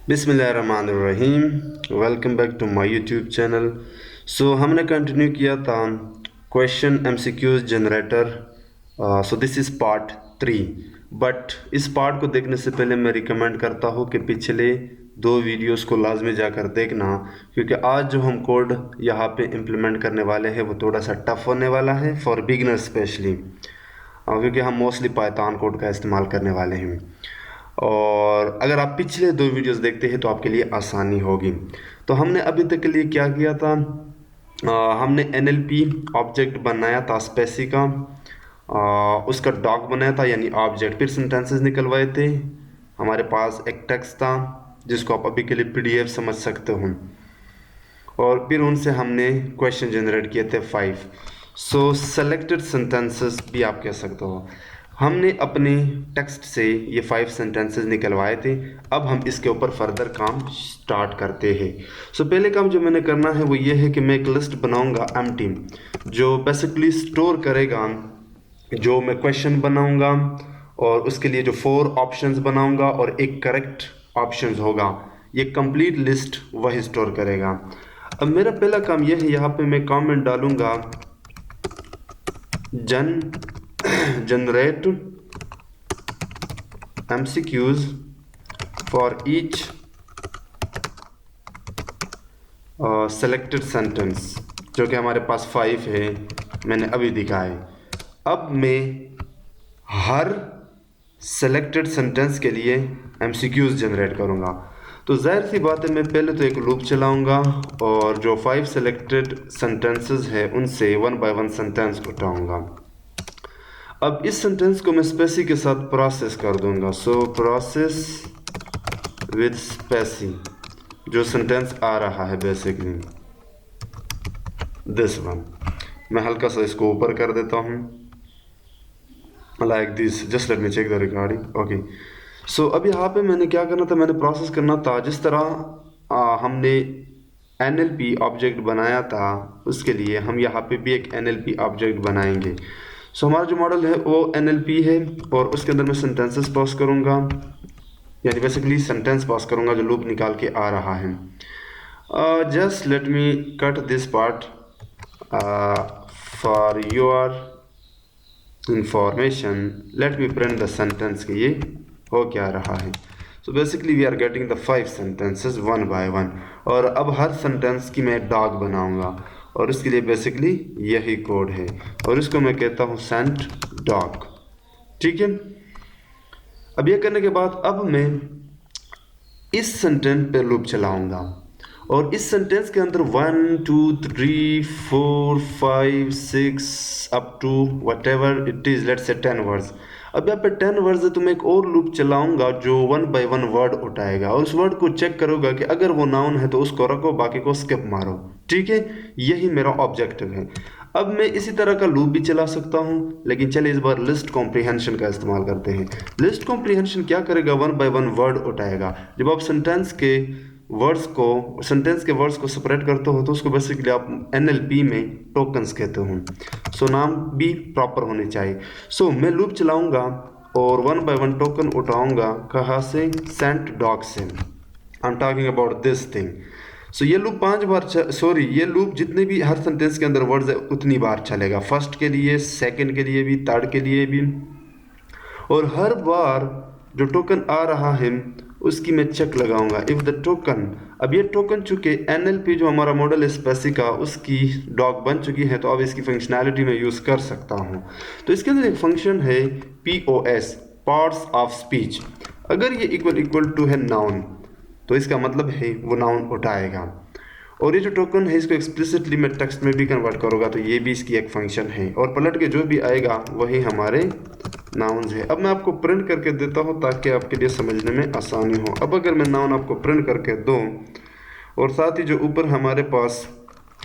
बिस्मिल्लाहिर्रहमानिर्रहीम। Welcome back to my YouTube channel. हमने continue किया था question MCQs generator. This is part 3। But इस पार्ट को देखने से पहले मैं रिकमेंड करता हूँ कि पिछले 2 वीडियोस को लाजमी जाकर देखना, क्योंकि आज जो हम कोड यहाँ पे इम्प्लीमेंट करने वाले हैं वो थोड़ा सा टफ होने वाला है फॉर बिगनर स्पेशली, क्योंकि हम मोस्टली पाइथन कोड का इस्तेमाल करने वाले हैं। और अगर आप पिछले 2 वीडियोस देखते हैं तो आपके लिए आसानी होगी। तो हमने अभी तक के लिए क्या किया था, हमने NLP ऑब्जेक्ट बनाया था स्पेसी का, उसका डॉग बनाया था यानी ऑब्जेक्ट, फिर सेंटेंसेस निकलवाए थे। हमारे पास एक टेक्स्ट था जिसको आप अभी के लिए PDF समझ सकते हो, और फिर उनसे हमने क्वेश्चन जनरेट किए थे 5। सेलेक्टेड सेंटेंसेस भी आप कह सकते हो। हमने अपने टेक्स्ट से ये 5 सेंटेंसेस निकलवाए थे। अब हम इसके ऊपर फर्दर काम स्टार्ट करते हैं। पहले काम जो मैंने करना है वो ये है कि मैं एक लिस्ट बनाऊंगा एम्प्टी, जो बेसिकली स्टोर करेगा जो मैं क्वेश्चन बनाऊंगा, और उसके लिए जो 4 ऑप्शंस बनाऊंगा और एक करेक्ट ऑप्शंस होगा, ये कंप्लीट लिस्ट वही स्टोर करेगा। अब मेरा पहला काम यह है, यहाँ पे मैं कमेंट डालूंगा generate MCQs for each selected sentence, जो कि हमारे पास 5 है, मैंने अभी दिखाए। अब मैं हर सेलेक्टेड सेंटेंस के लिए MCQs जनरेट करूँगा। तो जाहिर सी बात है, मैं पहले तो एक लूप चलाऊँगा और जो 5 सेलेक्टेड सेंटेंसेस है उनसे 1 बाय 1 सेंटेंस उठाऊँगा। अब इस सेंटेंस को मैं स्पेसी के साथ प्रोसेस कर दूंगा। प्रोसेस विद स्पेसी, जो सेंटेंस आ रहा है बेसिकली दिस वन। मैं हल्का सा इसको ऊपर कर देता हूँ, like this. Just let me check the recording. Okay, अब यहाँ पे मैंने क्या करना था, मैंने प्रोसेस करना था जिस तरह हमने NLP ऑब्जेक्ट बनाया था, उसके लिए हम यहाँ पे भी एक NLP ऑब्जेक्ट बनाएंगे। हमारा जो मॉडल है वो NLP है, और उसके अंदर मैं सेंटेंसेस पास करूँगा, यानी बेसिकली सेंटेंस पास करूँगा जो लूप निकाल के आ रहा है। Just let me cut this part for your information. Let me print the sentence कि ये हो क्या रहा है। Basically we are getting the 5 sentences 1 by 1, और अब हर सेंटेंस की मैं डॉग बनाऊँगा, और इसके लिए बेसिकली यही कोड है, और इसको मैं कहता हूँ सेंट डॉग। ठीक है, अब ये करने के बाद अब मैं इस सेंटेंस पे लूप चलाऊंगा, और इस सेंटेंस के अंदर 1 2 3 4 5 6 up to whatever it is, let's say 10 words. अब यहाँ पे 10 वर्ड्स है, तो मैं एक और लूप चलाऊंगा जो 1 बाय 1 वर्ड उठाएगा, और उस वर्ड को चेक करूंगा कि अगर वो नाउन है तो उसको रखो, बाकी को स्किप मारो। ठीक है, यही मेरा ऑब्जेक्टिव है। अब मैं इसी तरह का लूप भी चला सकता हूँ, लेकिन चलिए इस बार लिस्ट कॉम्प्रीहेंशन का इस्तेमाल करते हैं। लिस्ट कॉम्प्रीहेंशन क्या करेगा, 1 बाय 1 वर्ड उठाएगा। जब आप सेंटेंस के वर्ड्स को सेपरेट करते हो तो उसको बेसिकली आप NLP में टोकन्स कहते हो। नाम भी प्रॉपर होने चाहिए। मैं लूप चलाऊंगा और 1 बाय 1 टोकन उठाऊंगा। कहाँ से? सेंट डॉग से। I am talking about this thing. ये लूप 5 बार ये लूप जितने भी हर सेंटेंस के अंदर वर्ड्स है उतनी बार चलेगा, फर्स्ट के लिए, सेकंड के लिए भी, थर्ड के लिए भी, और हर बार जो टोकन आ रहा है उसकी मैं चेक लगाऊंगा। इफ़ द टोकन, अब ये टोकन चूँकि NLP जो हमारा मॉडल है स्पेसी का, उसकी डॉग बन चुकी है, तो अब इसकी फंक्शनैलिटी में यूज़ कर सकता हूँ। तो इसके अंदर एक फंक्शन है POS, पार्ट्स ऑफ स्पीच। अगर ये इक्वल टू है नाउन, तो इसका मतलब है वो नाउन उठाएगा। और ये जो टोकन है इसको एक्सप्लिसिटली मैं टेक्स्ट में भी कन्वर्ट करूँगा, तो ये भी इसकी एक फंक्शन है, और पलट के जो भी आएगा वही हमारे नाउन्स है। अब मैं आपको प्रिंट करके देता हूँ ताकि आपके लिए समझने में आसानी हो। अब अगर मैं नाउन आपको प्रिंट करके दूँ, और साथ ही जो ऊपर हमारे पास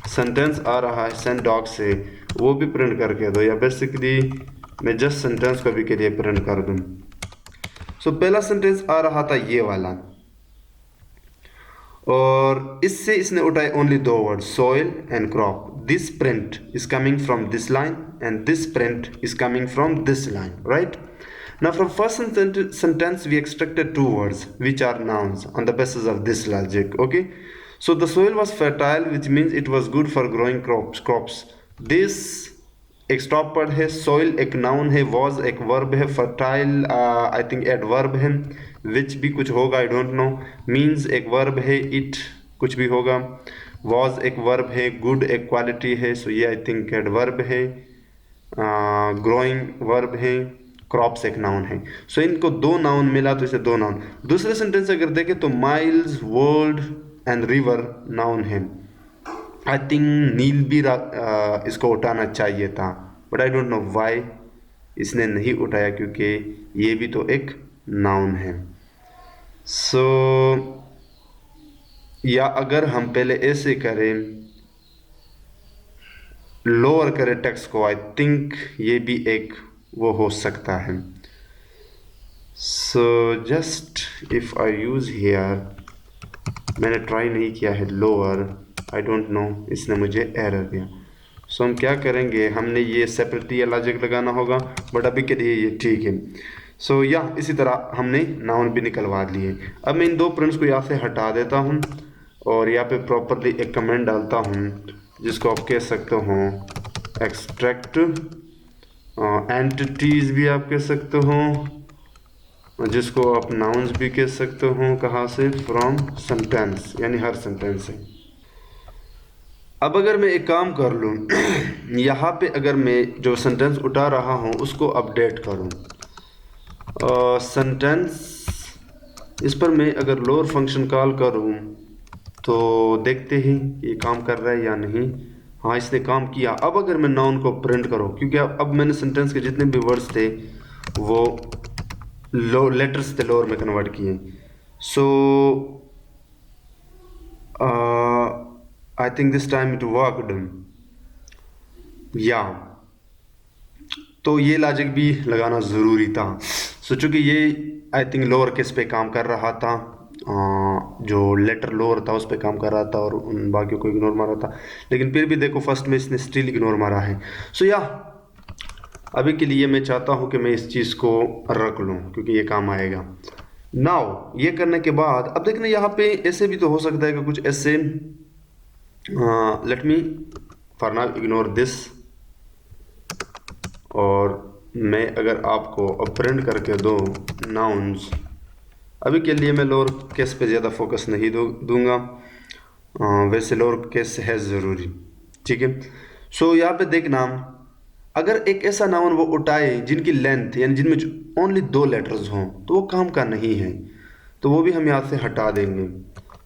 सेंटेंस आ रहा है सेंट डॉग से, वो भी प्रिंट करके दो, या बेसिकली मैं जस्ट सेंटेंस को भी के लिए प्रिंट कर दूँ। पहला सेंटेंस आ रहा था ये वाला, और इससे इसने उठाए only 2 word, soil and crop. This print is coming from this line and this print is coming from this line, right. Now from first sentence we extracted two words which are nouns on the basis of this logic. Okay, so the soil was fertile, which means it was good for growing crops. This एक stop word है, soil एक noun है, was एक verb है, fertile I think adverb है, विच भी कुछ होगा, आई डोंट नो, मीन्स एक वर्ब है, इट कुछ भी होगा, वॉज एक वर्ब है, गुड एक क्वालिटी है, सो ये आई थिंक एडवर्ब है, ग्रोइंग वर्ब है, क्रॉप्स एक नाउन है. सो इनको दो नाउन मिला तो इसे दो नाउन. दूसरे सेंटेंस अगर देखें तो miles, world and river noun है. आई थिंक नील भी इसको उठाना चाहिए था, but I don't know why इसने नहीं उठाया, क्योंकि ये भी तो एक नाउन है. सो या अगर हम पहले ऐसे करें, लोअर करें टेक्स्ट को, आई थिंक ये भी एक वो हो सकता है. So just if I use here, मैंने ट्राई नहीं किया है लोअर, आई डोंट नो, इसने मुझे एरर दिया. सो हम क्या करेंगे, हमने ये सेपरेटली या लॉजिक लगाना होगा, बट अभी के लिए ये ठीक है. सो या इसी तरह हमने नाउन भी निकलवा लिए. अब मैं इन दो प्रिंट्स को यहाँ से हटा देता हूँ और यहाँ पे प्रॉपरली एक कमेंट डालता हूँ, जिसको आप कह सकते हो एक्सट्रैक्ट एंटिटीज भी आप कह सकते हो, जिसको आप नाउन्स भी कह सकते हो. कहाँ से? फ्रॉम सेंटेंस, यानी हर सेंटेंस से. अब अगर मैं एक काम कर लूँ यहाँ पे, अगर मैं जो सेंटेंस उठा रहा हूँ उसको अपडेट करूँ, सेंटेंस इस पर मैं अगर लोअर फंक्शन कॉल करूँ तो देखते हैं ये काम कर रहा है या नहीं. हाँ, इसने काम किया. अब अगर मैं नाउन को प्रिंट करूँ, क्योंकि अब मैंने सेंटेंस के जितने भी वर्ड्स थे वो लेटर्स थे लोअर में कन्वर्ट किए. So I think this time it worked. या तो ये लॉजिक भी लगाना ज़रूरी था. सो चूँकि ये आई थिंक लोअर केस पे काम कर रहा था, जो लेटर लोअर था उस पे काम कर रहा था और उन बाकियों को इग्नोर मारा था, लेकिन फिर भी देखो फर्स्ट में इसने स्टिल इग्नोर मारा है. सो या अभी के लिए मैं चाहता हूँ कि मैं इस चीज़ को रख लूँ, क्योंकि ये काम आएगा. नाउ ये करने के बाद अब देखना, यहाँ पे ऐसे भी तो हो सकता है कि कुछ ऐसे, let me for now ignore this, और मैं अगर आपको अब प्रिंट करके दो नाउन्स, अभी के लिए मैं लोअर केस पे ज़्यादा फोकस नहीं दूंगा, वैसे लोअर केस है ज़रूरी. ठीक है. सो यहाँ पे देखना, अगर एक ऐसा नाउन वो उठाए जिनकी लेंथ यानी जिनमें ओनली दो लेटर्स हों तो वो काम का नहीं है, तो वो भी हम यहाँ से हटा देंगे.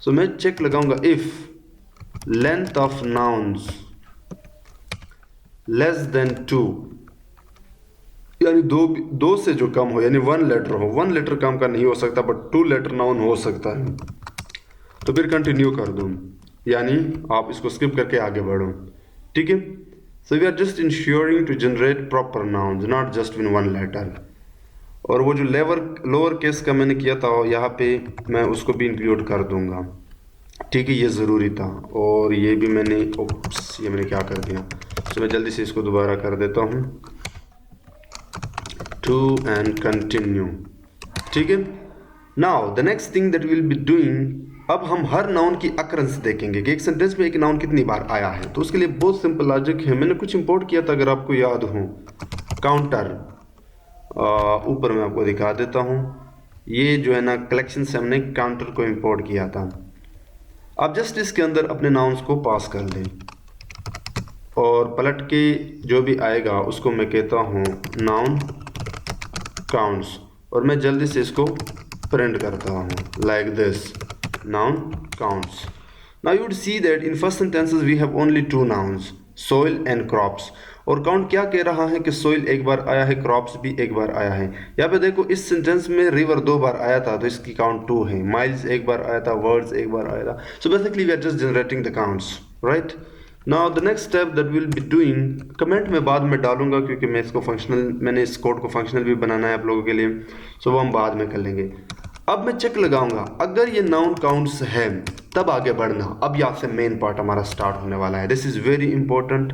सो मैं चेक लगाऊंगा, if length of nouns less than 2, यानी दो से जो कम हो, यानी 1 लेटर हो. 1 लेटर काम का नहीं हो सकता, बट 2 लेटर नाउन हो सकता है. तो फिर कंटिन्यू कर दूँ, यानी आप इसको स्किप करके आगे बढ़ो. ठीक है. So we are just ensuring to generate proper nouns, not just win 1 letter. और वो जो लोअर केस का मैंने किया था यहाँ पे, मैं उसको भी इंक्लूड कर दूंगा. ठीक है, ये ज़रूरी था. और ये भी मैंने, ओप्स, ये मैंने क्या कर दिया. तो मैं जल्दी से इसको दोबारा कर देता हूँ, टू एंड कंटिन्यू. ठीक है. Now the next thing that will be doing, अब हम हर नाउन की अकरेंस देखेंगे कि एक सेंटेंस में एक नाउन कितनी बार आया है. तो उसके लिए बहुत सिंपल लॉजिक है. मैंने कुछ इंपोर्ट किया था, अगर आपको याद हो, काउंटर. ऊपर मैं आपको दिखा देता हूँ. ये जो है ना, कलेक्शन से हमने काउंटर को इंपोर्ट किया था. आप जस्ट इसके अंदर अपने नाउन्स को पास कर लें और पलट के जो भी आएगा उसको मैं कहता हूँ नाउन काउंट्स, और मैं जल्दी से इसको प्रिंट करता हूँ like this, noun counts. Now you would see that in first sentences we have only 2 nouns, soil and crops. और काउंट क्या कह रहा है कि सोइल एक बार आया है, क्रॉप्स भी एक बार आया है. यहाँ पे देखो इस सेंटेंस में रिवर 2 बार आया था, तो इसकी काउंट 2 है. माइल्स एक बार आया था, वर्ड्स एक बार आया था. So basically we are just generating the counts, right. Now the next step that will be doing, comment में बाद में डालूंगा क्योंकि मैं इसको फंक्शनल, मैंने इस कोड को फंक्शनल भी बनाना है आप लोगों के लिए, सो वो हम बाद में कर लेंगे. अब मैं चेक लगाऊंगा, अगर ये नाउन काउंट्स है तब आगे बढ़ना. अब यहाँ से मेन पार्ट हमारा स्टार्ट होने वाला है. This is very important.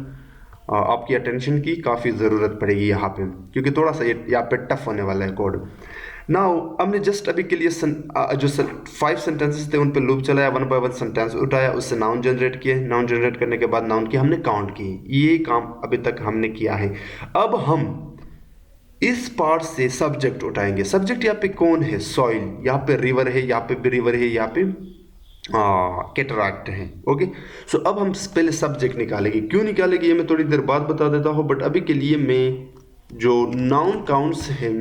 आपकी अटेंशन की काफ़ी ज़रूरत पड़ेगी यहाँ पे, क्योंकि थोड़ा सा ये यहाँ पे टफ होने वाला है कोड। नाउ हमने जस्ट अभी के लिए जो 5 सेंटेंसेस थे उन पे लूप चलाया, 1 बाय 1 सेंटेंस उठाया, उससे नाउन जनरेट किए, नाउन जनरेट करने के बाद नाउन की हमने काउंट की। ये काम अभी तक हमने किया है। अब हम इस पार्ट से सब्जेक्ट उठाएंगे। सब्जेक्ट यहाँ पे कौन है? सॉइल। यहाँ पे रिवर है, यहाँ पे भी रिवर है, यहाँ पे कैटरैक्ट है। ओके, सो अब हम पहले सब्जेक्ट निकालेंगे। क्यों निकालेंगे ये मैं थोड़ी देर बाद बता देता हूँ, बट अभी के लिए मैं जो नाउन काउंट्स हैं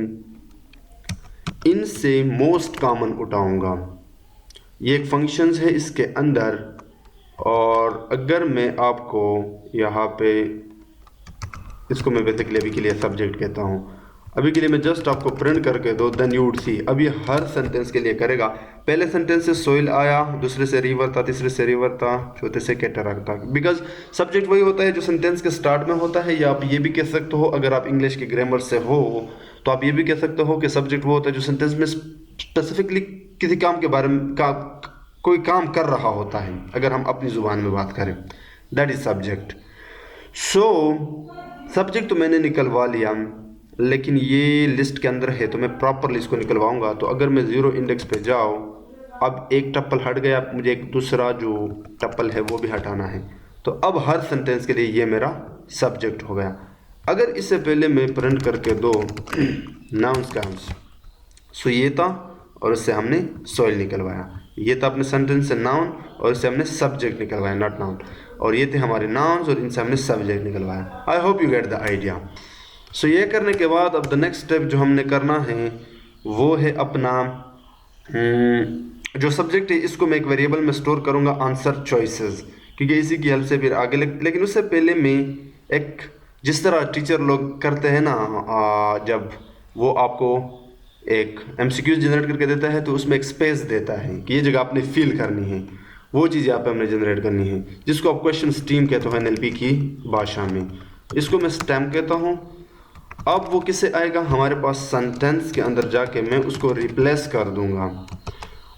इनसे मोस्ट कॉमन उठाऊंगा। ये एक फंक्शंस है इसके अंदर, और अगर मैं आपको यहाँ पे, इसको मैं बेसिकली अभी के लिए सब्जेक्ट कहता हूँ, अभी के लिए मैं जस्ट आपको प्रिंट करके दो, देन यू वुड सी। अब ये हर सेंटेंस के लिए करेगा। पहले सेंटेंस से सोइल आया, दूसरे से रिवर था, तीसरे से रिवर था, चौथे से कैटरैक्ट था। बिकॉज सब्जेक्ट वही होता है जो सेंटेंस के स्टार्ट में होता है, या आप ये भी कह सकते हो, अगर आप इंग्लिश के ग्रामर से हो तो आप ये भी कह सकते हो कि सब्जेक्ट वो होता है जो सेंटेंस में स्पेसिफिकली किसी काम के बारे में कोई काम कर रहा होता है। अगर हम अपनी ज़ुबान में बात करें, that is subject. So subject तो मैंने निकलवा लिया, लेकिन ये लिस्ट के अंदर है तो मैं प्रॉपरली इसको निकलवाऊंगा। तो अगर मैं 0 इंडेक्स पे जाऊँ, अब एक टप्पल हट गया, मुझे एक दूसरा जो टप्पल है वो भी हटाना है। तो अब हर सेंटेंस के लिए ये मेरा सब्जेक्ट हो गया। अगर इससे पहले मैं प्रिंट करके दो नाउन्स काउंट्स, सो ये था और इससे हमने सॉइल निकलवाया। ये था अपने सेंटेंस से नाउन और इससे हमने सब्जेक्ट निकलवाया, नॉट नाउन। और ये थे हमारे नाउन्स और इनसे हमने सब्जेक्ट निकलवाया। I hope you get the idea. So ये करने के बाद अब द नेक्स्ट स्टेप जो हमने करना है वो है अपना जो सब्जेक्ट है इसको मैं एक वेरिएबल में स्टोर करूँगा, आंसर चॉइसेस, क्योंकि इसी की हेल्प से फिर आगे लेकिन उससे पहले मैं एक, जिस तरह टीचर लोग करते हैं ना, जब वो आपको एक MCQ जनरेट करके देता है तो उसमें एक स्पेस देता है कि ये जगह आपने फिल करनी है, वो चीज़ यहाँ पे हमने जनरेट करनी है, जिसको आप क्वेश्चन स्टीम कहते हो NLP की भाषा में। इसको मैं स्टैम्प कहता हूँ। अब वो किससे आएगा? हमारे पास सेंटेंस के अंदर जाके मैं उसको रिप्लेस कर दूंगा।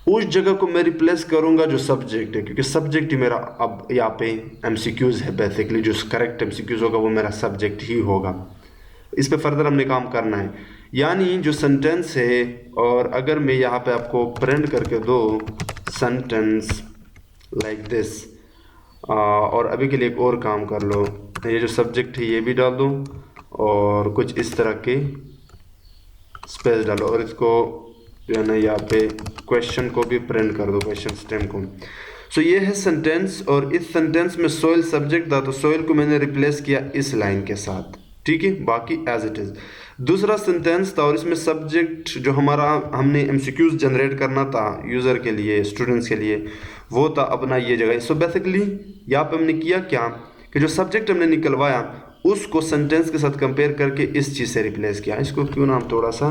उस जगह को मैं रिप्लेस करूंगा जो सब्जेक्ट है, क्योंकि सब्जेक्ट ही मेरा अब यहाँ पे MCQs है। बेसिकली जो करेक्ट MCQs होगा वो मेरा सब्जेक्ट ही होगा। इस पे फर्दर हमने काम करना है, यानी जो सेंटेंस है, और अगर मैं यहाँ पे आपको प्रिंट करके दो सेंटेंस लाइक दिस, और अभी के लिए एक और काम कर लो, ये जो सब्जेक्ट है ये भी डाल दो और कुछ इस तरह के स्पेस डालो, और इसको जो है ना यहाँ पे क्वेश्चन को भी प्रिंट कर दो, क्वेश्चन स्टेम को। सो ये है सेंटेंस, और इस सेंटेंस में सोइल सब्जेक्ट था तो सोइल को मैंने रिप्लेस किया इस लाइन के साथ, ठीक है, बाकी एज इट इज़। दूसरा सेंटेंस था और इसमें सब्जेक्ट जो हमारा हमने MCQs जनरेट करना था यूज़र के लिए, स्टूडेंट्स के लिए, वो था अपना ये जगह। सो बेसिकली यहाँ पे हमने किया क्या कि जो सब्जेक्ट हमने निकलवाया उसको सेंटेंस के साथ कंपेयर करके इस चीज़ से रिप्लेस किया। इसको क्यों ना हम थोड़ा सा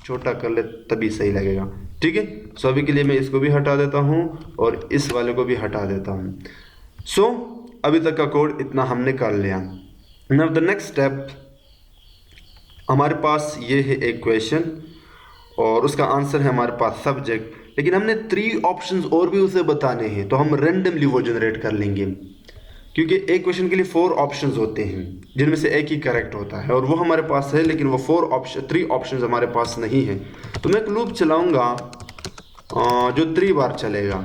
छोटा कर ले तभी सही लगेगा, ठीक है। सो अभी के लिए मैं इसको भी हटा देता हूँ और इस वाले को भी हटा देता हूँ। सो अभी तक का कोड इतना हमने कर लिया। नाउ द नेक्स्ट स्टेप, हमारे पास ये है एक क्वेश्चन और उसका आंसर है हमारे पास सब्जेक्ट, लेकिन हमने 3 ऑप्शंस और भी उसे बताने हैं, तो हम रैंडमली वो जनरेट कर लेंगे, क्योंकि एक क्वेश्चन के लिए 4 ऑप्शंस होते हैं जिनमें से एक ही करेक्ट होता है, और वो हमारे पास है, लेकिन वो 3 ऑप्शंस हमारे पास नहीं है। तो मैं एक लूप चलाऊंगा जो 3 बार चलेगा,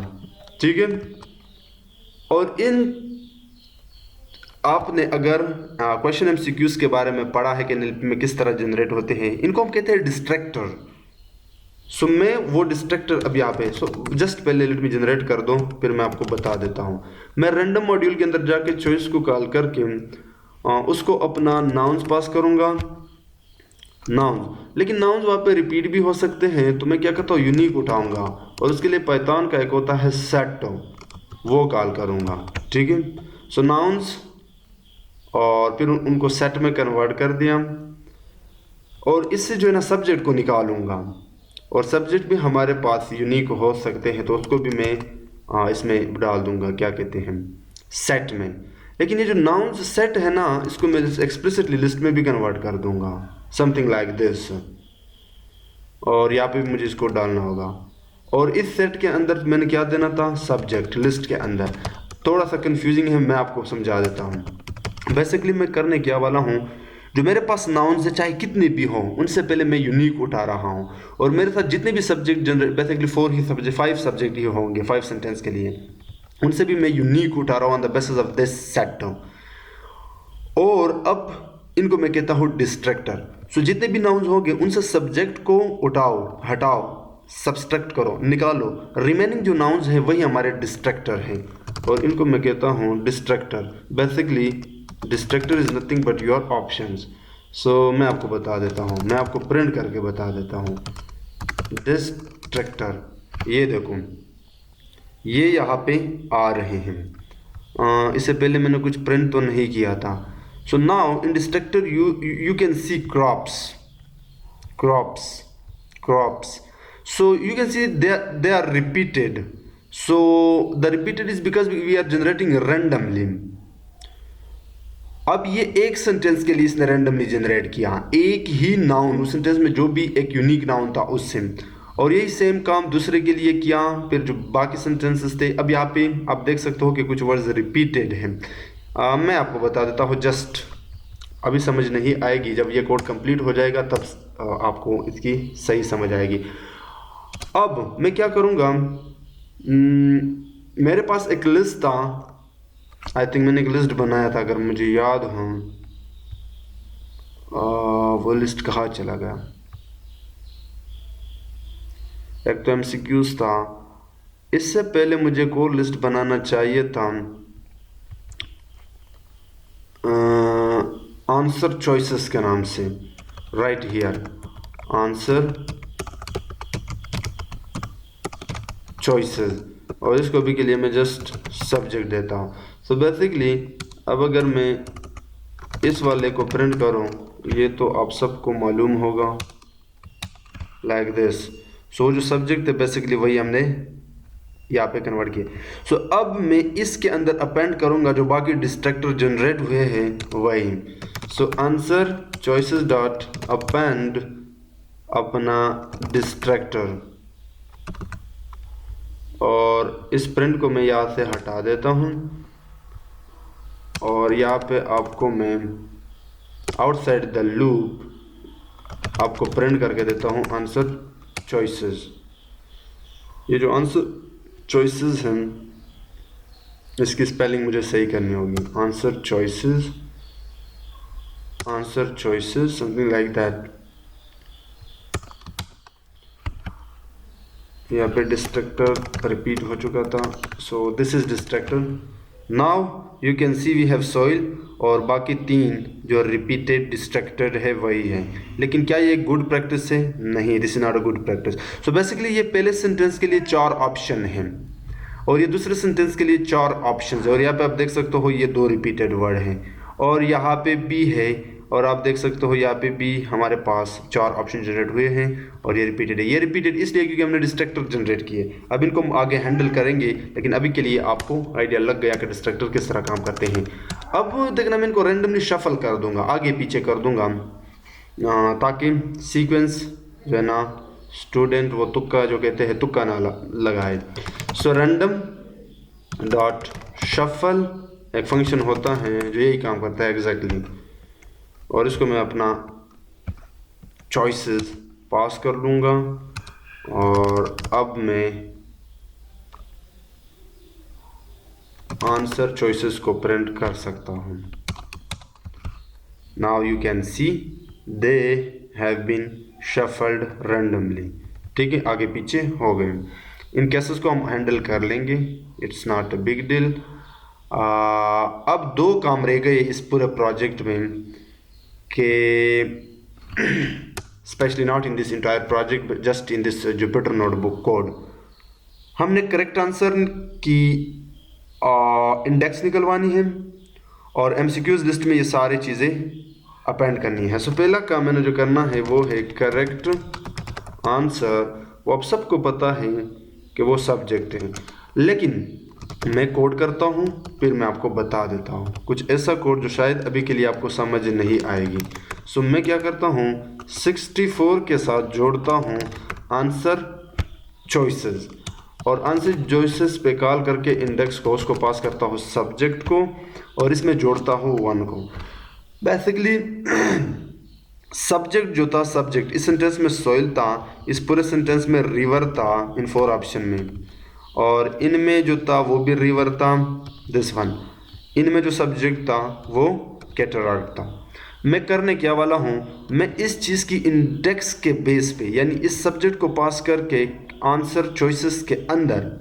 ठीक है। और इन आपने अगर क्वेश्चन MCQs के बारे में पढ़ा है कि NLP में किस तरह जनरेट होते हैं, इनको हम कहते हैं डिस्ट्रैक्टर। सो मैं वो डिस्ट्रैक्टर अब यहाँ पे, जस्ट पहले लेट मी जनरेट कर दो, फिर मैं आपको बता देता हूँ। मैं रैंडम मॉड्यूल के अंदर जाके चॉइस को कॉल करके उसको अपना नाउन्स पास करूँगा, नाउन्स, लेकिन नाउन्स वहाँ पे रिपीट भी हो सकते हैं, तो मैं क्या करता हूँ यूनिक उठाऊँगा, और उसके लिए पाइथन का एक होता है सेट, वो कॉल करूँगा, ठीक है। सो नाउन्स, और फिर उनको सेट में कन्वर्ट कर दिया, और इससे जो है ना सब्जेक्ट को निकालूंगा, और सब्जेक्ट भी हमारे पास यूनिक हो सकते हैं, तो उसको भी मैं इसमें डाल दूंगा, क्या कहते हैं, सेट में। लेकिन ये जो नाउन्स सेट है ना, इसको मैं एक्सप्लिसिटली लिस्ट में भी कन्वर्ट कर दूंगा, समथिंग लाइक दिस, और यहाँ पे भी मुझे इसको डालना होगा। और इस सेट के अंदर मैंने क्या देना था? सब्जेक्ट, लिस्ट के अंदर। थोड़ा सा कंफ्यूजिंग है, मैं आपको समझा देता हूँ। बेसिकली मैं करने क्या वाला हूँ, जो मेरे पास नाउन से चाहे कितने भी हों उनसे पहले मैं यूनिक उठा रहा हूँ, और मेरे साथ जितने भी सब्जेक्ट जनरेट, बेसिकली 4 ही सब्जेक्ट, 5 सब्जेक्ट ही होंगे 5 सेंटेंस के लिए, उनसे भी मैं यूनिक उठा रहा हूँ on the basis of this set. और अब इनको मैं कहता हूँ डिस्ट्रैक्टर। सो जितने भी नाउन्स होंगे उनसे सब्जेक्ट को उठाओ, हटाओ, सब्सट्रैक्ट करो, निकालो, रिमेनिंग जो नाउन्स हैं वही हमारे डिस्ट्रैक्टर हैं, और इनको मैं कहता हूँ distractor. Basically distractor is nothing but your options. So मैं आपको बता देता हूँ, मैं आपको प्रिंट करके बता देता हूँ। डिस्ट्रैक्टर, ये देखो, ये यहाँ पे आ रहे हैं। इससे पहले मैंने कुछ प्रिंट तो नहीं किया था। So now in distractor you can see crops. So you can see they are repeated. So the repeated is because we are generating randomly. अब ये एक सेंटेंस के लिए इसने रैंडमली जनरेट किया, एक ही नाउन, उस सेंटेंस में जो भी एक यूनिक नाउन था उससे, और यही सेम काम दूसरे के लिए किया। फिर जो बाकी सेंटेंसेस थे, अब यहाँ पे आप देख सकते हो कि कुछ वर्ड्स रिपीटेड हैं। मैं आपको बता देता हूँ, जस्ट अभी समझ नहीं आएगी, जब ये कोड कंप्लीट हो जाएगा तब आपको इसकी सही समझ आएगी। अब मैं क्या करूँगा, मेरे पास एक लिस्ट था, आई थिंक मैंने एक लिस्ट बनाया था अगर मुझे याद हो, वो लिस्ट कहाँ चला गया। एक तो MCQs था, इससे पहले मुझे एक और लिस्ट बनाना चाहिए था, आंसर चॉइसेस के नाम से, राइट हियर आंसर चॉइसेस, और इसको भी के लिए मैं जस्ट सब्जेक्ट देता हूँ। सो बेसिकली अब अगर मैं इस वाले को प्रिंट करूँ, ये तो आप सबको मालूम होगा, लाइक दिस। सो जो सब्जेक्ट थे बेसिकली वही हमने यहाँ पे कन्वर्ट किए। सो अब मैं इसके अंदर अपेंड करूँगा जो बाकी डिस्ट्रैक्टर जनरेट हुए हैं वही। So answer choices dot append अपना डिस्ट्रैक्टर, और इस प्रिंट को मैं यहाँ से हटा देता हूँ, और यहाँ पे आपको मैं आउटसाइड द लूप आपको प्रिंट करके देता हूँ आंसर चॉइसेस। ये जो आंसर चॉइसेस हैं इसकी स्पेलिंग मुझे सही करनी होगी, answer choices something like that. यहाँ पे डिस्ट्रैक्टर रिपीट हो चुका था, so this is distractor. Now you can see we have soil, और बाकी 3 जो रिपीटेड डिस्ट्रैक्टेड है वही है। लेकिन क्या ये गुड प्रैक्टिस है? नहीं, this is not a good practice. So basically ये पहले सेंटेंस के लिए 4 ऑप्शन हैं, और ये दूसरे सेंटेंस के लिए 4 ऑप्शन है, और यहाँ पे आप देख सकते हो ये 2 रिपीटेड वर्ड हैं, और यहाँ पे भी है, और आप देख सकते हो यहाँ पे भी हमारे पास 4 ऑप्शन जनरेट हुए हैं, और ये रिपीटेड है। ये रिपीटेड इसलिए क्योंकि हमने डिस्ट्रैक्टर जनरेट किए। अब इनको हम आगे हैंडल करेंगे, लेकिन अभी के लिए आपको आइडिया लग गया कि डिस्ट्रैक्टर किस तरह काम करते हैं। अब देखना, मैं इनको रैंडमली शफल कर दूंगा, आगे पीछे कर दूंगा, ताकि सीक्वेंस जो है ना, स्टूडेंट वो तुक्का जो कहते हैं तुक्का ना लगाए। सो रैंडम डॉट शफल एक फंक्शन होता है जो यही काम करता है एग्जैक्टली, और इसको मैं अपना चॉइसेस पास कर लूँगा, और अब मैं आंसर चॉइसेस को प्रिंट कर सकता हूँ। Now you can see they have been shuffled randomly. ठीक है, आगे पीछे हो गए। इन केसेस को हम हैंडल कर लेंगे, it's not a big deal. अब 2 काम रह गए इस पूरे प्रोजेक्ट में, के specially not in this entire project but just in this Jupyter notebook code. हमने करेक्ट आंसर की इंडेक्स निकलवानी है, और MCQs लिस्ट में ये सारी चीज़ें अपेंड करनी है। सो पहला काम मैंने जो करना है वो है करेक्ट आंसर। वो आप सबको पता है कि वो सब्जेक्ट है, लेकिन मैं कोड करता हूँ फिर मैं आपको बता देता हूँ कुछ ऐसा कोड जो शायद अभी के लिए आपको समझ नहीं आएगी। सो मैं क्या करता हूँ, 64 के साथ जोड़ता हूँ आंसर चॉइसेस, और आंसर चॉइसेस पे कॉल करके इंडेक्स को उसको पास करता हूँ सब्जेक्ट को और इसमें जोड़ता हूँ 1 को। बेसिकली सब्जेक्ट जो था, सब्जेक्ट इस सेंटेंस में सॉइल था, इस पूरे सेंटेंस में रिवर था इन 4 ऑप्शन में, और इनमें जो था वो भी रिवर था, दिस वन। इनमें जो सब्जेक्ट था वो कैटराक्ट था। मैं करने क्या वाला हूँ, मैं इस चीज़ की इंडेक्स के बेस पे यानी इस सब्जेक्ट को पास करके आंसर चॉइसेस के अंदर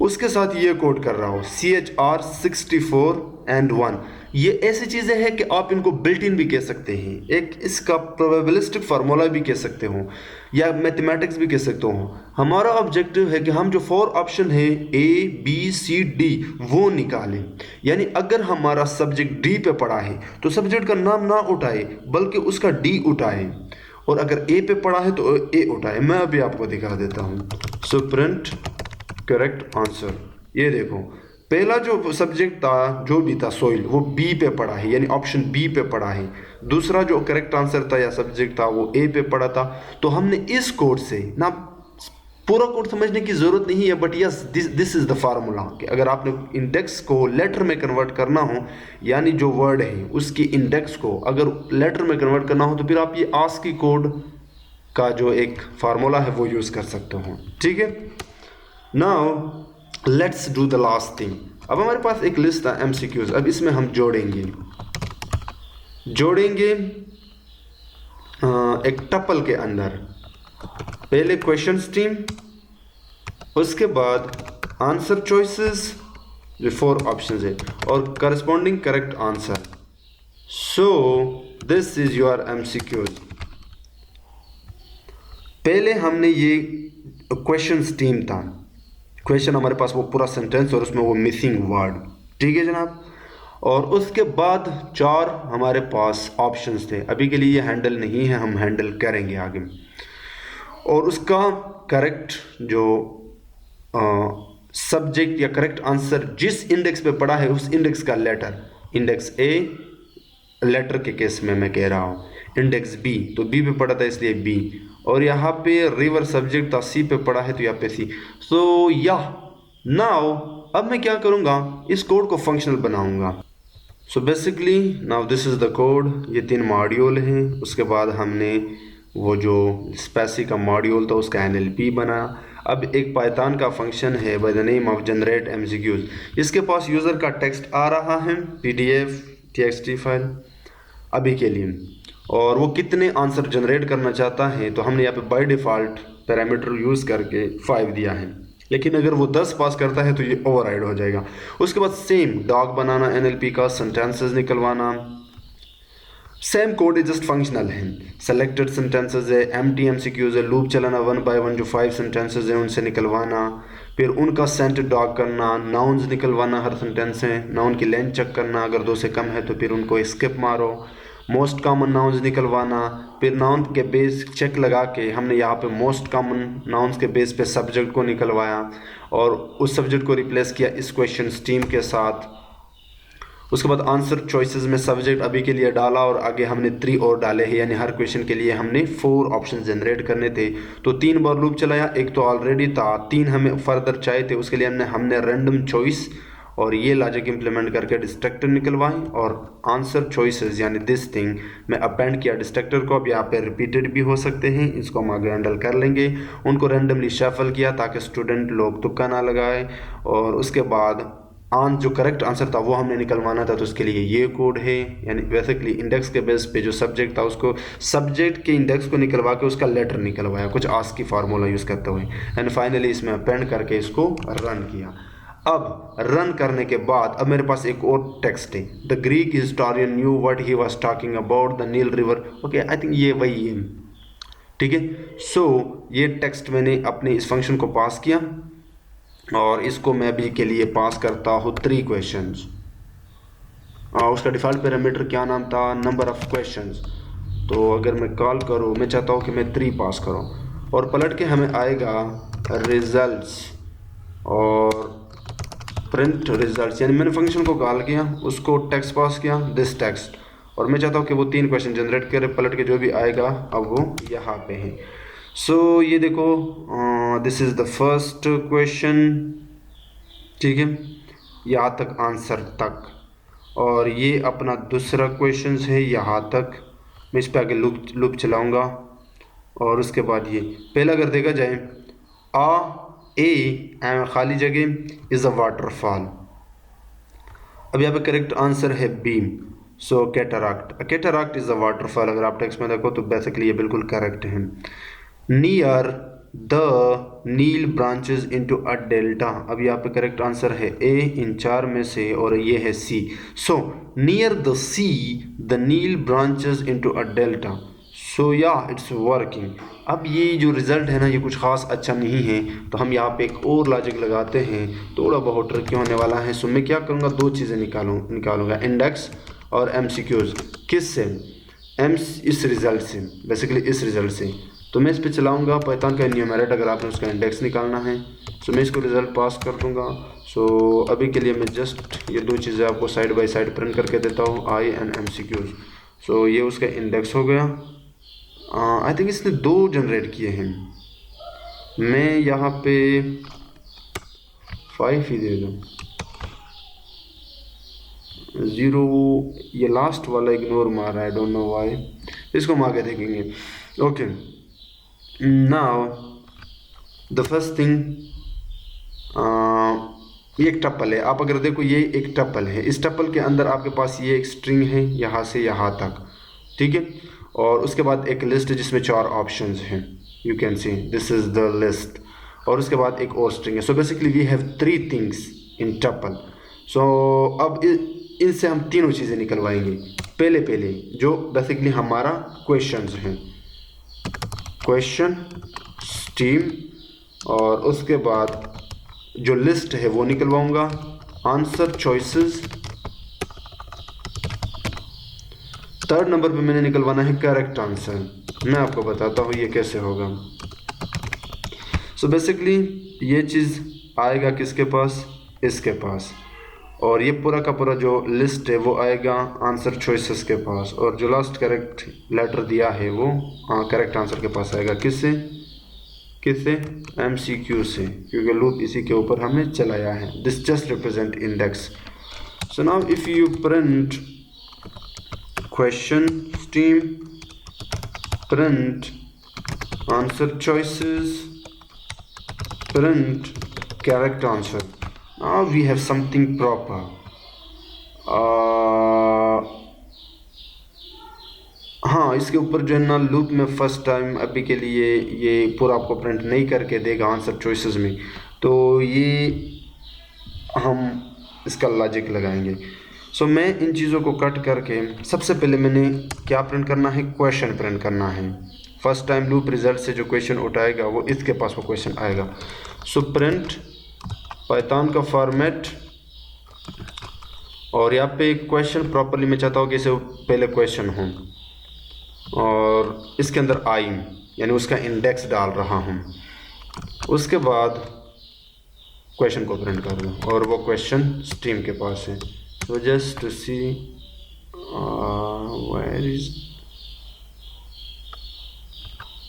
उसके साथ ये कोड कर रहा हूँ CHR 64 and 1। ये ऐसी चीज़ें हैं कि आप इनको बिल्ट इन भी कह सकते हैं, एक इसका प्रोबेबिलिस्टिक फार्मूला भी कह सकते हो या मैथमेटिक्स भी कह सकते हो। हमारा ऑब्जेक्टिव है कि हम जो 4 ऑप्शन है ABCD वो निकालें। यानी अगर हमारा सब्जेक्ट D पे पड़ा है तो सब्जेक्ट का नाम ना उठाए बल्कि उसका D उठाए, और अगर A पे पड़ा है तो A उठाए। मैं अभी आपको दिखा देता हूँ। So print correct answer. ये देखो पहला जो सब्जेक्ट था जो भी था सॉइल वो बी पे पड़ा है यानी ऑप्शन बी पे पड़ा है। दूसरा जो करेक्ट आंसर था या सब्जेक्ट था वो ए पे पड़ा था। तो हमने इस कोड से ना, पूरा कोड समझने की ज़रूरत नहीं है, but yes this is the formula कि अगर आपने इंडेक्स को लेटर में कन्वर्ट करना हो यानी जो वर्ड है उसकी इंडेक्स को अगर लेटर में कन्वर्ट करना हो तो फिर आप ये आस्की कोड का जो एक फार्मूला है वो यूज़ कर सकते हो। ठीक है, now let's do the last thing. अब हमारे पास एक लिस्ट था MCQs, अब इसमें हम जोड़ेंगे एक टपल के अंदर पहले क्वेश्चन स्ट्रीम, उसके बाद आंसर चॉइसेस जो 4 ऑप्शंस है और corresponding correct answer. So this is your MCQs। पहले हमने ये क्वेश्चन स्ट्रीम था, क्वेश्चन हमारे पास वो पूरा सेंटेंस और उसमें वो मिसिंग वर्ड, ठीक है जनाब। और उसके बाद 4 हमारे पास ऑप्शंस थे, अभी के लिए ये हैंडल नहीं है, हम हैंडल करेंगे आगे। और उसका करेक्ट जो सब्जेक्ट या करेक्ट आंसर जिस इंडेक्स पे पड़ा है उस इंडेक्स का लेटर, इंडेक्स A लेटर के केस में मैं कह रहा हूँ, इंडेक्स B तो B पे पड़ा था इसलिए B, और यहाँ पे रिवर सब्जेक्ट था C पे पड़ा है तो यहाँ पे C। सो या नाउ अब मैं क्या करूँगा, इस कोड को फंक्शनल बनाऊँगा। So basically now this is the code. ये 3 मॉड्यूल हैं, उसके बाद हमने वो जो स्पेसी का मॉड्यूल था उसका NLP बना। अब एक पाइथन का फंक्शन है by the name of generate MCQs। इसके पास यूज़र का टेक्स्ट आ रहा है PDF TXT फाइल अभी के लिए, और वो कितने आंसर जनरेट करना चाहता है तो हमने यहाँ पे बाय डिफ़ॉल्ट पैरामीटर यूज़ करके 5 दिया है, लेकिन अगर वो 10 पास करता है तो ये ओवरराइड हो जाएगा। उसके बाद सेम डॉग बनाना NLP का, सेंटेंसेस निकलवाना, सेम कोड है जस्ट फंक्शनल है। सेलेक्टेड सेंटेंसेस है, एम्प्टी MCQs है, लूप चलाना 1 by 1 जो 5 सेंटेंसेस हैं उनसे निकलवाना, फिर उनका सेंट डॉग करना, नाउन्स निकलवाना, हर सेंटेंस है नाउन की लेंथ चेक करना, अगर 2 से कम है तो फिर उनको स्किप मारो, मोस्ट कॉमन नाउन्स निकलवाना, फिर नाउन के बेस चेक लगा के हमने यहाँ पे मोस्ट कॉमन नाउन्स के बेस पे सब्जेक्ट को निकलवाया और उस सब्जेक्ट को रिप्लेस किया इस क्वेश्चन स्ट्रीम के साथ। उसके बाद आंसर चॉइसेस में सब्जेक्ट अभी के लिए डाला और आगे हमने 3 और डाले हैं, यानी हर क्वेश्चन के लिए हमने 4 ऑप्शन जनरेट करने थे। तो 3 बार लूप चलाया, एक तो ऑलरेडी था, 3 हमें फर्दर चाहिए थे, उसके लिए हमने रैंडम चॉइस और ये लॉजिक इंप्लीमेंट करके डिस्ट्रक्टर निकलवाई और आंसर चॉइसेस यानी दिस थिंग में अपेंड किया डिस्ट्रक्टर को। अब यहाँ पे रिपीटेड भी हो सकते हैं, इसको हम आगे हैंडल कर लेंगे। उनको रैंडमली शफल किया ताकि स्टूडेंट लोग तुक्का ना लगाए, और उसके बाद जो करेक्ट आंसर था वो हमने निकलवाना था, तो उसके लिए ये कोड है। यानी बेसिकली इंडेक्स के बेस पे जो सब्जेक्ट था उसको सब्जेक्ट के इंडेक्स को निकलवा के उसका लेटर निकलवाया कुछ आस्की फार्मूला यूज़ करते हुए, एंड फाइनली इसमें अपेंड करके इसको रन किया। अब रन करने के बाद अब मेरे पास एक और टेक्स्ट है, the Greek historian knew what he was talking about the Nile river. Okay, I think ये वही है, ठीक है। सो ये टेक्स्ट मैंने अपने इस फंक्शन को पास किया और इसको मैं अभी के लिए पास करता हूँ 3 क्वेश्चंस। उसका डिफ़ॉल्ट पैरामीटर क्या नाम था, नंबर ऑफ क्वेश्चंस। तो अगर मैं कॉल करूँ, मैं चाहता हूँ कि मैं 3 पास करूँ, और पलट के हमें आएगा रिजल्ट्स और प्रिंट रिजल्ट्स। यानी मैंने फंक्शन को कॉल किया, उसको टेक्स्ट पास किया दिस टेक्स्ट, और मैं चाहता हूँ कि वो 3 क्वेश्चन जनरेट करे, पलट के जो भी आएगा अब वो यहाँ पे है। सो ये देखो, this is the first question, ठीक है, यहाँ तक आंसर तक। और ये अपना दूसरा क्वेश्चन है यहाँ तक। मैं इस पे आगे लूप लूप चलाऊँगा। और उसके बाद ये पहला अगर देखा जाए, खाली जगह इज़ अ वाटरफॉल। अब यहाँ पे करेक्ट आंसर है B. So cataract, cataract is a waterfall. अगर आप टेक्स्ट में देखो तो बेसिकली ये बिल्कुल करेक्ट है। Near the Nile branches into a delta. अब यहाँ पे करेक्ट आंसर है ए इन चार में से, और ये है sea. So near the sea the Nile branches into a delta. So yeah it's working. अब ये जो रिज़ल्ट है ना, ये कुछ ख़ास अच्छा नहीं है, तो हम यहाँ पे एक और लॉजिक लगाते हैं, थोड़ा बहुत ट्रिकी होने वाला है। सो मैं क्या करूँगा, दो चीज़ें निकालूंगा, इंडेक्स और MCQs। किस से? इस रिज़ल्ट से, बेसिकली इस रिज़ल्ट से। तो मैं इस पर चलाऊँगा पाइथन का न्यूमरेट, अगर आपने उसका इंडेक्स निकालना है। सो मैं इसको रिज़ल्ट पास कर दूँगा। सो अभी के लिए मैं जस्ट ये दो चीज़ें आपको साइड बाय साइड प्रिंट करके देता हूँ, I and MCQs। सो ये उसका इंडेक्स हो गया। आई थिंक इसने दो जनरेट किए हैं। मैं यहाँ पे 5 ही दे दूँ, 0। ये लास्ट वाला इग्नोर मार रहा है, आई डोंट नो वाई। इसको हम आगे देखेंगे। Okay, now the first thing, ये एक टप्पल है। आप अगर देखो, ये एक टप्पल है। इस टप्पल के अंदर आपके पास ये एक स्ट्रिंग है यहाँ से यहाँ तक, ठीक है। और उसके बाद एक लिस्ट है जिसमें 4 ऑप्शंस हैं। You can see this is the list. और उसके बाद एक और स्ट्रिंग है। So basically we have 3 things in tuple. So अब इनसे हम तीनों चीज़ें निकलवाएंगे। पहले जो बेसिकली हमारा क्वेश्चंस हैं, क्वेश्चन, स्ट्रीम, और उसके बाद जो लिस्ट है वो निकलवाऊंगा, आंसर, चॉइसेस। थर्ड नंबर पे मैंने निकलवाना है करेक्ट आंसर। मैं आपको बताता हूँ ये कैसे होगा। सो बेसिकली ये चीज़ आएगा किसके पास, इसके पास। और ये पूरा का पूरा जो लिस्ट है वो आएगा आंसर चॉइसेस के पास। और जो लास्ट करेक्ट लेटर दिया है वो करेक्ट आंसर के पास आएगा। किससे? MCQ से, क्योंकि लूप इसी के ऊपर हमने चलाया है। This just represent index. So now if you print question stream, print answer choices, print correct answer. Now we have something proper. हाँ, इसके ऊपर जो है ना, लूप में फर्स्ट टाइम अभी के लिए ये पूरा आपको प्रिंट नहीं करके देगा आंसर चॉइसेस में। तो ये हम इसका लॉजिक लगाएंगे। सो मैं इन चीज़ों को कट करके सबसे पहले मैंने क्या प्रिंट करना है, क्वेश्चन प्रिंट करना है। फर्स्ट टाइम लूप रिजल्ट से जो क्वेश्चन उठाएगा वो इसके पास वो क्वेश्चन आएगा। सो प्रिंट पाइथन का फॉर्मेट, और यहाँ पे क्वेश्चन प्रॉपरली मैं चाहता हूँ कि इसे पहले क्वेश्चन हो, और इसके अंदर आई यानी उसका इंडेक्स डाल रहा हूँ। उसके बाद क्वेश्चन को प्रिंट कर दूँ, और वो क्वेश्चन स्ट्रीम के पास है। So just to see where is,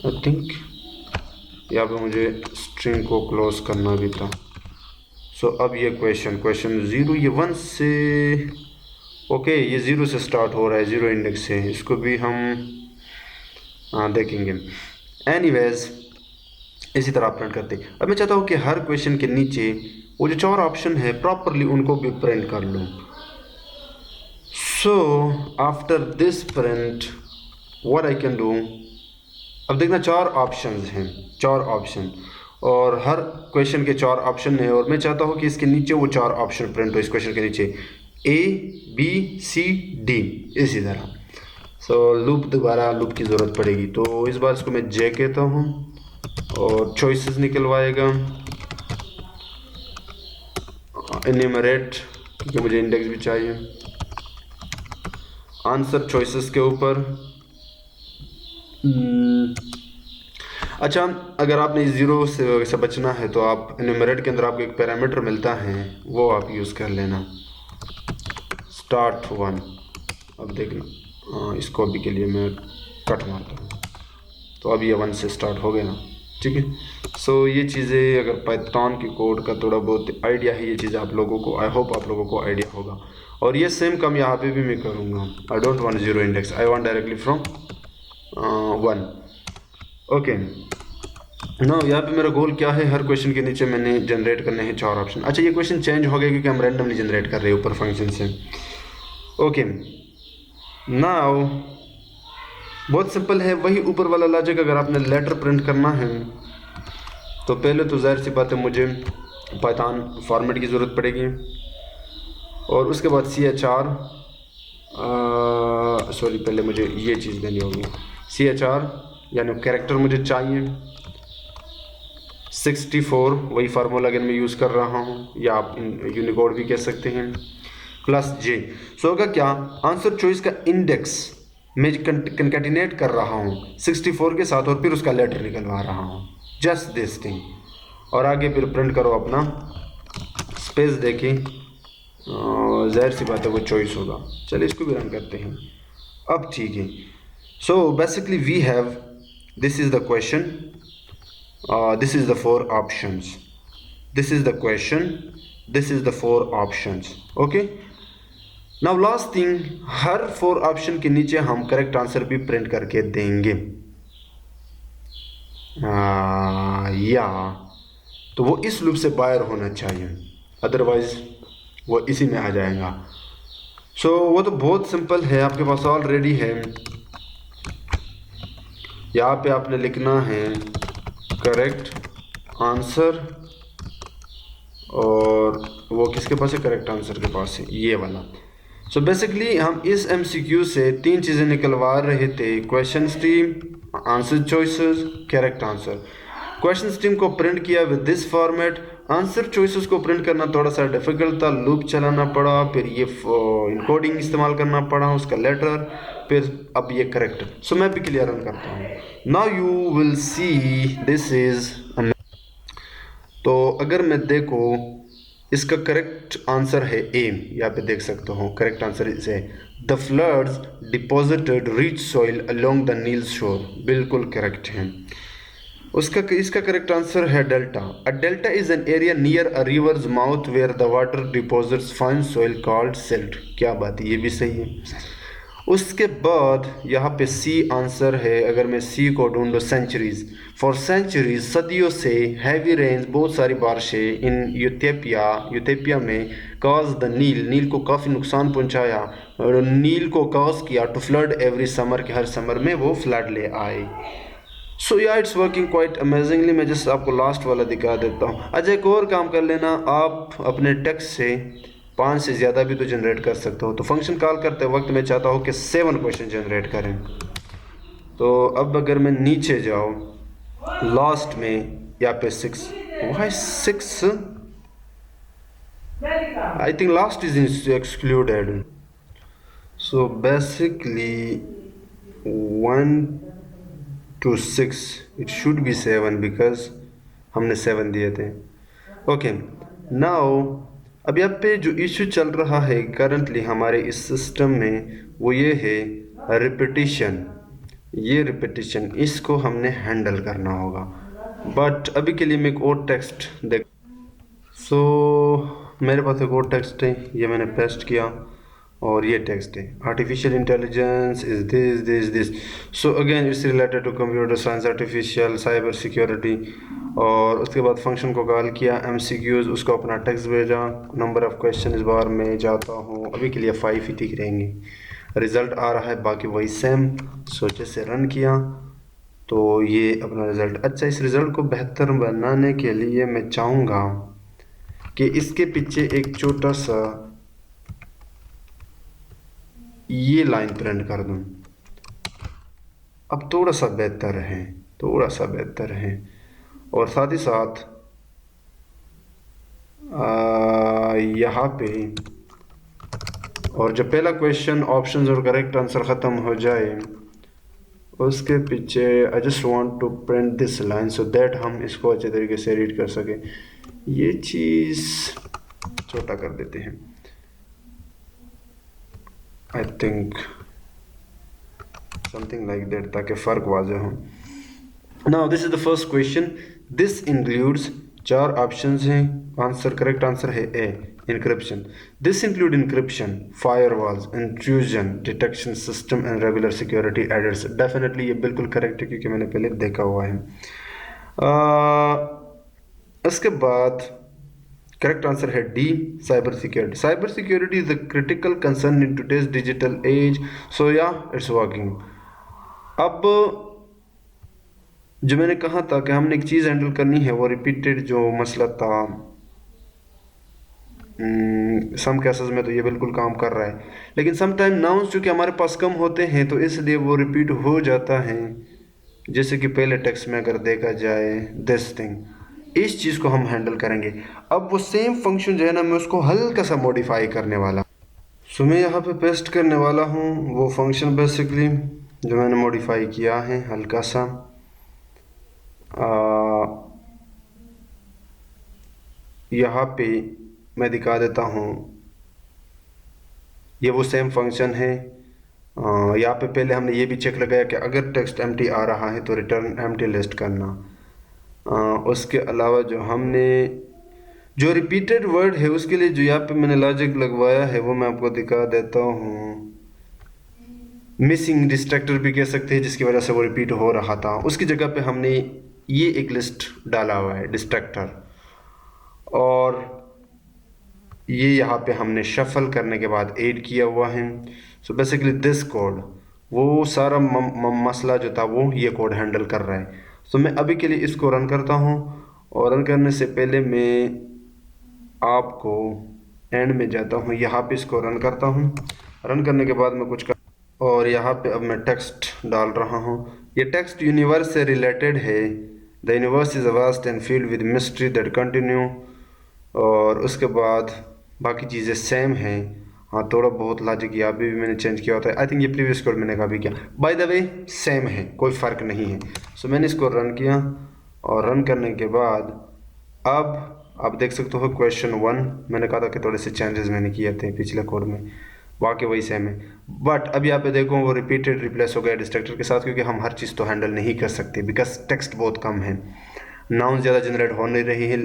I think यहाँ पे मुझे स्ट्रिंग को क्लोज करना भी था। सो अब ये क्वेश्चन 0, ये 1 से, ओके, ये 0 से स्टार्ट हो रहा है, 0 इंडेक्स से। इसको भी हम देखेंगे। एनीवेज इसी तरह प्रिंट करते। अब मैं चाहता हूँ कि हर क्वेश्चन के नीचे वो जो 4 ऑप्शन है प्रॉपरली उनको भी प्रिंट कर लूँ। So after this print what I can do, अब देखना 4 ऑप्शंस हैं, 4 ऑप्शन, और हर क्वेश्चन के 4 ऑप्शन हैं। और मैं चाहता हूँ कि इसके नीचे वो 4 ऑप्शन प्रिंट हो, इस क्वेश्चन के नीचे A B C D, इसी तरह। सो लूप, दोबारा लूप की ज़रूरत पड़ेगी। तो इस बार इसको मैं J कहता हूँ, और चॉइसेस निकलवाएगा, एन्यूमरेट, क्योंकि मुझे इंडेक्स भी चाहिए, आंसर चॉइसेस के ऊपर। अच्छा, अगर आपने 0 से बचना है तो आप एन्यूमरेट के अंदर आपको एक पैरामीटर मिलता है, वो आप यूज़ कर लेना, start1। अब देखना, इसको अभी के लिए मैं कट मारता हूँ। तो अब ये 1 से स्टार्ट हो गया, ठीक है। सो ये चीज़ें अगर पाइथन की कोड का थोड़ा बहुत आइडिया है, ये चीज़ें आप लोगों को, आई होप आप लोगों को आइडिया होगा। और ये सेम काम यहाँ पे भी मैं करूँगा। I don't want zero index, I want directly from 1। Okay, ना यहाँ पे मेरा गोल क्या है, हर क्वेश्चन के नीचे मैंने जनरेट करने हैं 4 ऑप्शन। अच्छा, ये क्वेश्चन चेंज हो गया क्योंकि हम रैंडमली जनरेट कर रहे हैं ऊपर फंक्शन से। ओके, नाउ बहुत सिंपल है, वही ऊपर वाला लॉजिक। अगर आपने लेटर प्रिंट करना है तो पहले तो जाहिर सी बात है मुझे पाइथन फॉर्मेट की ज़रूरत पड़ेगी, और उसके बाद CHR, सॉरी पहले मुझे ये चीज़ देनी होगी, CHR यानी कैरेक्टर मुझे चाहिए 64, वही फार्मूला अगर मैं यूज़ कर रहा हूँ, या आप यूनिकोड भी कह सकते हैं, प्लस J। सो होगा क्या, आंसर चॉइस का इंडेक्स मैं कंकैटिनेट कर रहा हूँ 64 के साथ, और फिर उसका लेटर निकलवा रहा हूँ, जस्ट दिस थिंग। और आगे फिर प्रिंट करो अपना स्पेस देके, जाहिर सी बात है वो चॉइस होगा। चलिए इसको भी रन करते हैं अब, ठीक है। So basically we have, this is the question, this is the 4 options, this is the question, this is the 4 options. Okay, now last thing, हर 4 ऑप्शन के नीचे हम करेक्ट आंसर भी प्रिंट करके देंगे। या तो वो इस लूप से बाहर होना चाहिए, अदरवाइज वो इसी में आ जाएगा। सो वो तो बहुत सिंपल है, आपके पास ऑलरेडी है। यहाँ पे आपने लिखना है करेक्ट आंसर, और वो किसके पास है, करेक्ट आंसर के पास है, ये वाला। सो बेसिकली हम इस MCQ से 3 चीज़ें निकलवा रहे थे, question stream, answer choices, correct answer. Question stream को प्रिंट किया with this format, answer choices को प्रिंट करना थोड़ा सा डिफिकल्ट था, लूप चलाना पड़ा, फिर ये इनकोडिंग इस्तेमाल करना पड़ा, उसका लेटर, फिर अब ये करेक्ट। सो मैं भी क्लियर रन करता हूँ। Now you will see this is, तो अगर मैं देखो इसका करेक्ट आंसर है ए, यहाँ पे देख सकते हो correct answer is A, the floods deposited rich soil along the Nile shore, बिल्कुल करेक्ट है। इसका करेक्ट आंसर है delta. A delta is an area near a river's mouth where the water deposits fine soil called silt, क्या बात है, ये भी सही है। उसके बाद यहाँ पे सी आंसर है, अगर मैं सी को ढूंढूँ, सेंचुरीज, फॉर सेंचुरीज, सदियों से, हैवी रेंज, बहुत सारी बारिशें इन यूथेपिया में, काज द नील, नील को काफ़ी नुकसान पहुँचाया, और नील को काज किया टू फ्लड एवरी समर, के हर समर में वो फ्लड ले आए। सो yeah it's working quite amazingly. मैं जस्ट आपको लास्ट वाला दिखा देता हूँ। अच्छा, एक और काम कर लेना, आप अपने टेक्स्ट से 5 से ज़्यादा भी तो जनरेट कर सकते हो। तो फंक्शन कॉल करते वक्त मैं चाहता हूँ कि 7 क्वेश्चन जनरेट करें। तो अब अगर मैं नीचे जाऊँ लास्ट में, यहाँ पे 6, why 6, I think last is excluded. So basically 1 to 6, it should be 7 because हमने 7 दिए थे। ओके, नाउ अब यहाँ पे जो इशू चल रहा है करंटली हमारे इस सिस्टम में, वो ये है रिपीटिशन। ये रिपीटिशन, इसको हमने हैंडल करना होगा, बट अभी के लिए मैं एक और टेक्स्ट देख। सो मेरे पास एक और टेक्स्ट है, ये मैंने पेस्ट किया, और ये टेक्स्ट है, artificial intelligence is this. So again it's related to computer science, artificial, cyber security. और उसके बाद फंक्शन को कॉल किया, MCQs, उसको अपना टेक्स्ट भेजा, नंबर ऑफ क्वेश्चन इस बार मैं जाता हूँ, अभी के लिए 5 ही ठीक रहेंगे। रिज़ल्ट आ रहा है बाकी वही सेम। सोचे से रन किया तो ये अपना रिज़ल्ट। अच्छा, इस रिज़ल्ट को बेहतर बनाने के लिए मैं चाहूँगा कि इसके पीछे एक छोटा सा ये लाइन प्रिंट कर दूं, अब थोड़ा सा बेहतर है, थोड़ा सा बेहतर है। और साथ ही साथ यहाँ पे, और जब पहला क्वेश्चन ऑप्शंस और करेक्ट आंसर ख़त्म हो जाए, उसके पीछे I just want to print this line so that हम इसको अच्छे तरीके से रीड कर सकें। ये चीज़ छोटा कर देते हैं, I think something like that, ताकि फ़र्क वाज़ेह हो। Now this is the first question, this includes, चार ऑप्शंस हैं, आंसर करेक्ट आंसर है ए, encryption. This include encryption, firewalls, intrusion detection system and regular security edits. Definitely ये बिल्कुल करेक्ट है क्योंकि मैंने पहले देखा हुआ है। इसके बाद करेक्ट आंसर है D, cyber security. Cyber security is the critical concern in today's digital age, so yeah it's working. अब जो मैंने कहा था कि हमने एक चीज़ हैंडल करनी है, वो रिपीटेड जो मसला था सम केसेस में तो ये बिल्कुल काम कर रहा है, लेकिन सम टाइम नाउन्स चूँकि हमारे पास कम होते हैं तो इसलिए वो रिपीट हो जाता है। जैसे कि पहले टेक्स्ट में अगर देखा जाए दिस थिंग, इस चीज़ को हम हैंडल करेंगे। अब वो सेम फंक्शन जो है ना, मैं उसको हल्का सा मॉडिफाई करने वाला, सो मैं यहाँ पे पेस्ट करने वाला हूँ वो फंक्शन बेसिकली जो मैंने मॉडिफाई किया है हल्का सा। यहाँ पे मैं दिखा देता हूँ, ये वो सेम फंक्शन है। यहाँ पे पहले हमने ये भी चेक लगाया कि अगर टेक्स्ट एम्प्टी आ रहा है तो रिटर्न एम्प्टी लिस्ट करना। उसके अलावा जो रिपीटेड वर्ड है उसके लिए जो यहाँ पे मैंने लॉजिक लगवाया है वो मैं आपको दिखा देता हूँ। मिसिंग डिस्ट्रैक्टर भी कह सकते हैं, जिसकी वजह से वो रिपीट हो रहा था, उसकी जगह पे हमने ये एक लिस्ट डाला हुआ है डिस्ट्रैक्टर, और ये यहाँ पे हमने शफल करने के बाद ऐड किया हुआ है। सो बेसिकली दिस कोड वो सारा मसला जो था वो ये कोड हैंडल कर रहा है। सो मैं अभी के लिए इसको रन करता हूँ, और रन करने से पहले मैं आपको एंड में जाता हूँ, यहाँ पे इसको रन करता हूँ। रन करने के बाद मैं कुछ कर, और यहाँ पे अब मैं टेक्स्ट डाल रहा हूँ। ये टेक्स्ट यूनिवर्स से रिलेटेड है। The universe is vast and field with mystery that continue, और उसके बाद बाकी चीज़ें सेम हैं। हाँ, थोड़ा बहुत लॉजिक यहाँ भी मैंने चेंज किया होता है। आई थिंक ये प्रीवियस कोड मैंने कभी किया, बाय द वे सेम है, कोई फ़र्क नहीं है। सो मैंने इसको रन किया, और रन करने के बाद अब आप देख सकते हो क्वेश्चन 1 मैंने कहा था कि थोड़े से चेंजेस मैंने किए थे पिछले कोड में, वाकई वही सेम है। बट अब यहाँ पे देखो वो रिपीटेड रिप्लेस हो गया डिस्ट्रक्टर के साथ, क्योंकि हम हर चीज़ तो हैंडल नहीं कर सकते बिकॉज टेक्स्ट बहुत कम है, नाउन ज़्यादा जनरेट हो नहीं रही है।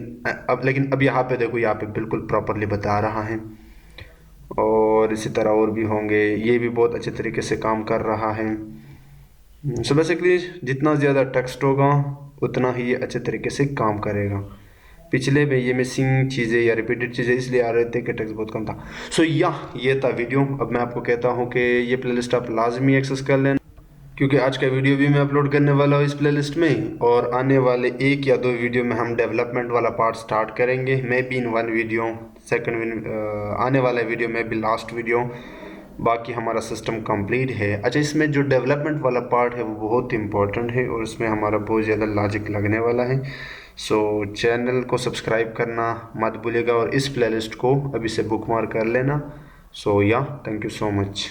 अब लेकिन अब यहाँ पे देखो, यहाँ पे बिल्कुल प्रॉपरली बता रहा है, और इसी तरह और भी होंगे, ये भी बहुत अच्छे तरीके से काम कर रहा है। सो बेसिकली जितना ज़्यादा टेक्स्ट होगा उतना ही ये अच्छे तरीके से काम करेगा। पिछले में ये मिसिंग चीज़ें या रिपीटेड चीज़ें इसलिए आ रहे थे कि टेक्स्ट बहुत कम था। सो ये था वीडियो। अब मैं आपको कहता हूँ कि ये प्लेलिस्ट आप लाजमी एक्सेस कर लेना, क्योंकि आज का वीडियो भी मैं अपलोड करने वाला हूँ इस प्लेलिस्ट में, और आने वाले 1 या 2 वीडियो में हम डेवलपमेंट वाला पार्ट स्टार्ट करेंगे। मे बी इन 1 वीडियो, आने वाला वीडियो में भी लास्ट वीडियो, बाकी हमारा सिस्टम कंप्लीट है। अच्छा, इसमें जो डेवलपमेंट वाला पार्ट है वो बहुत इंपॉर्टेंट है, और इसमें हमारा बहुत ज़्यादा लॉजिक लगने वाला है। सो चैनल को सब्सक्राइब करना मत भूलिएगा, और इस प्लेलिस्ट को अभी से बुकमार्क कर लेना। So thank you so much.